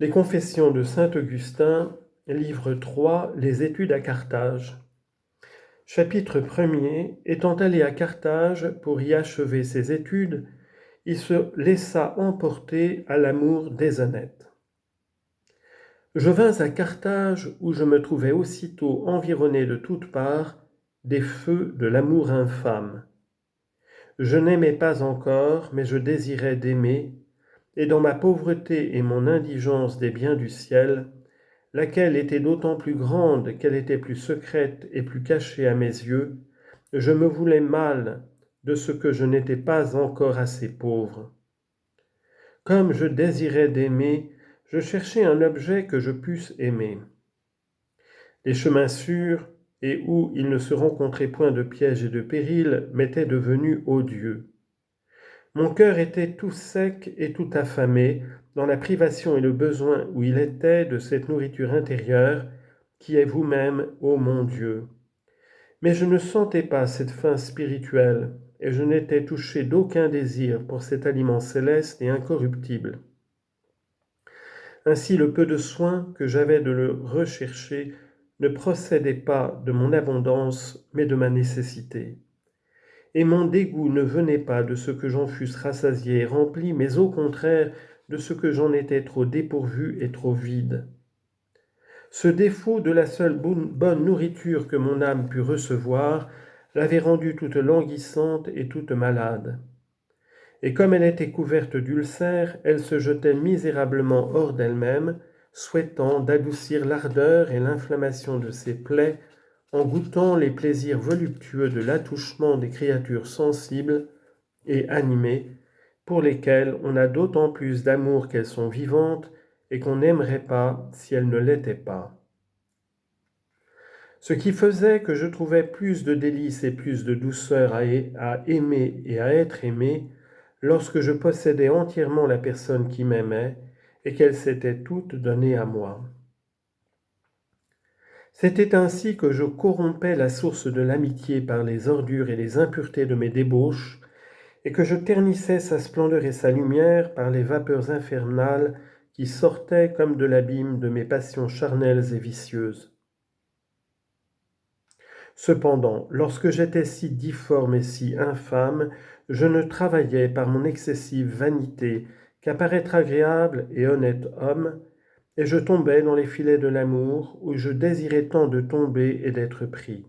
Les Confessions de saint Augustin, livre 3, les études à Carthage. Chapitre 1er. Étant allé à Carthage pour y achever ses études, il se laissa emporter à l'amour déshonnête. Je vins à Carthage où je me trouvais aussitôt environné de toutes parts des feux de l'amour infâme. Je n'aimais pas encore, mais je désirais d'aimer, et dans ma pauvreté et mon indigence des biens du ciel, laquelle était d'autant plus grande qu'elle était plus secrète et plus cachée à mes yeux, je me voulais mal de ce que je n'étais pas encore assez pauvre. Comme je désirais d'aimer, je cherchais un objet que je pusse aimer. Les chemins sûrs, et où il ne se rencontrait point de pièges et de périls, m'étaient devenus odieux. Mon cœur était tout sec et tout affamé, dans la privation et le besoin où il était de cette nourriture intérieure, qui est vous-même, ô mon Dieu. Mais je ne sentais pas cette faim spirituelle, et je n'étais touché d'aucun désir pour cet aliment céleste et incorruptible. Ainsi le peu de soin que j'avais de le rechercher ne procédait pas de mon abondance, mais de ma nécessité. Et mon dégoût ne venait pas de ce que j'en fusse rassasié et rempli, mais au contraire de ce que j'en étais trop dépourvu et trop vide. Ce défaut de la seule bonne nourriture que mon âme put recevoir l'avait rendue toute languissante et toute malade. Et comme elle était couverte d'ulcères, elle se jetait misérablement hors d'elle-même, souhaitant d'adoucir l'ardeur et l'inflammation de ses plaies en goûtant les plaisirs voluptueux de l'attouchement des créatures sensibles et animées, pour lesquelles on a d'autant plus d'amour qu'elles sont vivantes et qu'on n'aimerait pas si elles ne l'étaient pas. Ce qui faisait que je trouvais plus de délices et plus de douceur à aimer et à être aimé lorsque je possédais entièrement la personne qui m'aimait et qu'elle s'était toute donnée à moi. C'était ainsi que je corrompais la source de l'amitié par les ordures et les impuretés de mes débauches, et que je ternissais sa splendeur et sa lumière par les vapeurs infernales qui sortaient comme de l'abîme de mes passions charnelles et vicieuses. Cependant, lorsque j'étais si difforme et si infâme, je ne travaillais par mon excessive vanité qu'à paraître agréable et honnête homme, et je tombais dans les filets de l'amour où je désirais tant de tomber et d'être pris.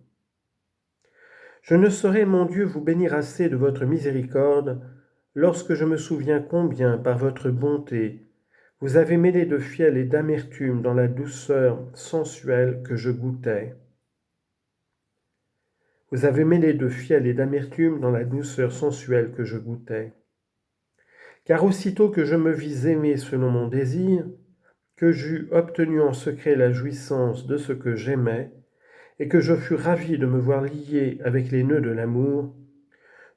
Je ne saurais, mon Dieu, vous bénir assez de votre miséricorde lorsque je me souviens combien, par votre bonté, vous avez mêlé de fiel et d'amertume dans la douceur sensuelle que je goûtais. Vous avez mêlé de fiel et d'amertume dans la douceur sensuelle que je goûtais. Car aussitôt que je me vis aimer selon mon désir, que j'eus obtenu en secret la jouissance de ce que j'aimais, et que je fus ravi de me voir lié avec les nœuds de l'amour,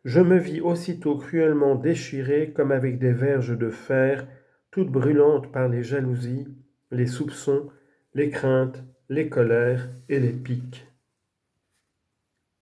je me vis aussitôt cruellement déchiré comme avec des verges de fer, toutes brûlantes par les jalousies, les soupçons, les craintes, les colères et les piques.